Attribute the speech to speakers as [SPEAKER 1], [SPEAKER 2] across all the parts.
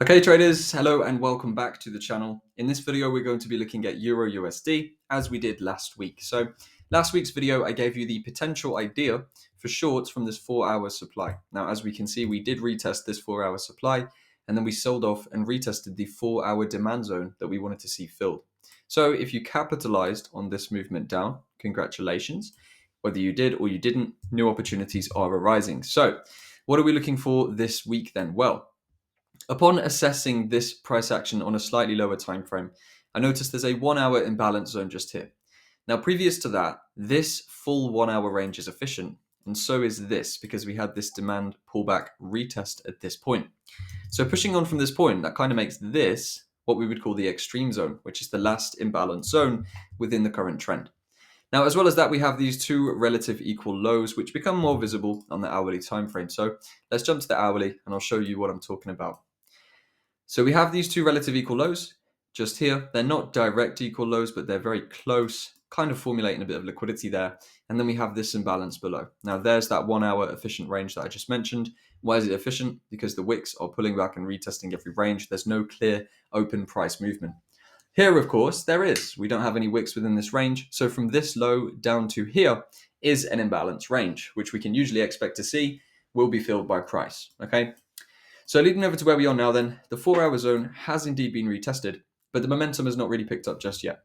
[SPEAKER 1] Okay traders, hello and welcome back to the channel. In this video we're going to be looking at EURUSD as we did last week. So last week's video I gave you the potential idea for shorts from this 4-hour supply. Now as we can see we did retest this 4-hour supply and then we sold off and retested the 4-hour demand zone that we wanted to see filled. So if you capitalized on this movement down, congratulations. Whether you did or you didn't, new opportunities are arising. So what are we looking for this week then? Well, upon assessing this price action on a slightly lower time frame, I noticed there's a 1-hour imbalance zone just here. Now, previous to that, this full 1-hour range is efficient, and so is this because we had this demand pullback retest at this point. So pushing on from this point, that kind of makes this what we would call the extreme zone, which is the last imbalance zone within the current trend. Now, as well as that, we have these two relative equal lows, which become more visible on the hourly time frame. So let's jump to the hourly, and I'll show you what I'm talking about. So we have these two relative equal lows just here. They're not direct equal lows, but they're very close, kind of formulating a bit of liquidity there. And then we have this imbalance below. Now there's that 1-hour efficient range that I just mentioned. Why is it efficient? Because the wicks are pulling back and retesting every range. There's no clear open price movement. Here, of course, there is. We don't have any wicks within this range. So from this low down to here is an imbalance range, which we can usually expect to see will be filled by price, okay? So leading over to where we are now then, the 4-hour zone has indeed been retested, but the momentum has not really picked up just yet.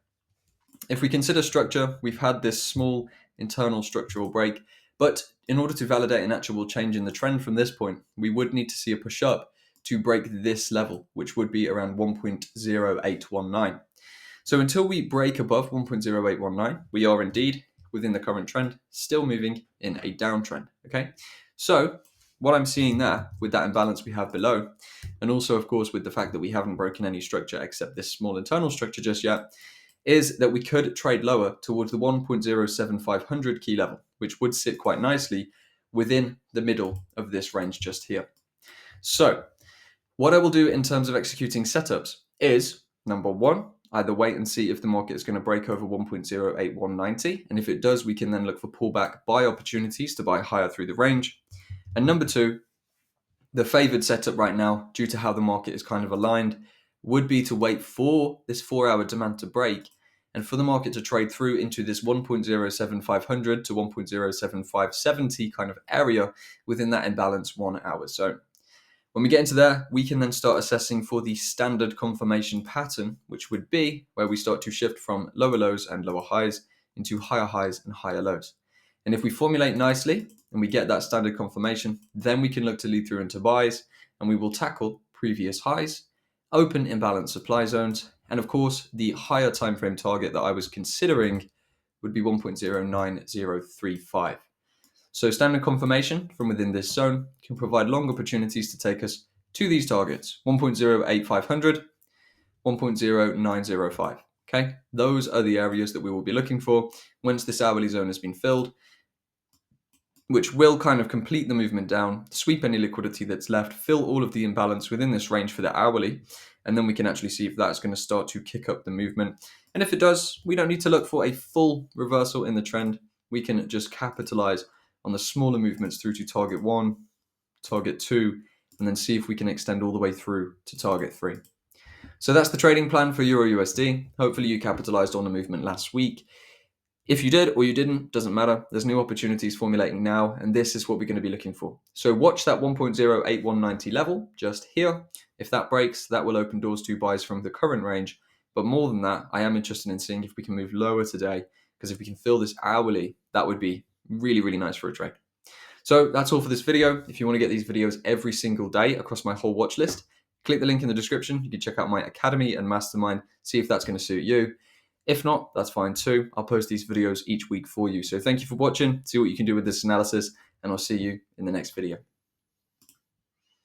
[SPEAKER 1] If we consider structure, we've had this small internal structural break, but in order to validate an actual change in the trend from this point, we would need to see a push up to break this level, which would be around 1.0819. So until we break above 1.0819, we are indeed within the current trend, still moving in a downtrend, okay? So what I'm seeing there with that imbalance we have below, and also of course with the fact that we haven't broken any structure except this small internal structure just yet, is that we could trade lower towards the 1.07500 key level, which would sit quite nicely within the middle of this range just here. So what I will do in terms of executing setups is, number one, either wait and see if the market is going to break over 1.08190, and if it does, we can then look for pullback buy opportunities to buy higher through the range. And number two, the favored setup right now, due to how the market is kind of aligned, would be to wait for this 4-hour demand to break and for the market to trade through into this 1.07500 to 1.07570 kind of area within that imbalance 1-hour zone. When we get into there, we can then start assessing for the standard confirmation pattern, which would be where we start to shift from lower lows and lower highs into higher highs and higher lows. And if we formulate nicely and we get that standard confirmation, then we can look to lead through into buys, and we will tackle previous highs, open imbalance supply zones, and of course the higher time frame target that I was considering would be 1.09035. So standard confirmation from within this zone can provide long opportunities to take us to these targets, 1.08500, 1.0905. Okay, those are the areas that we will be looking for once this hourly zone has been filled, which will kind of complete the movement down, sweep any liquidity that's left, fill all of the imbalance within this range for the hourly, and then we can actually see if that's going to start to kick up the movement. And if it does, we don't need to look for a full reversal in the trend. We can just capitalize on the smaller movements through to target 1, target 2, and then see if we can extend all the way through to target 3. So that's the trading plan for EURUSD. Hopefully you capitalized on the movement last week. If you did or you didn't, doesn't matter. There's new opportunities formulating now, and this is what we're going to be looking for. So watch that 1.08190 level just here. If that breaks, that will open doors to buys from the current range. But more than that, I am interested in seeing if we can move lower today, because if we can fill this hourly, that would be really, really nice for a trade. So that's all for this video. If you want to get these videos every single day across my whole watch list, click the link in the description. You can check out my academy and mastermind, see if that's going to suit you. If not, that's fine too. I'll post these videos each week for you. So thank you for watching. See what you can do with this analysis, and I'll see you in the next video.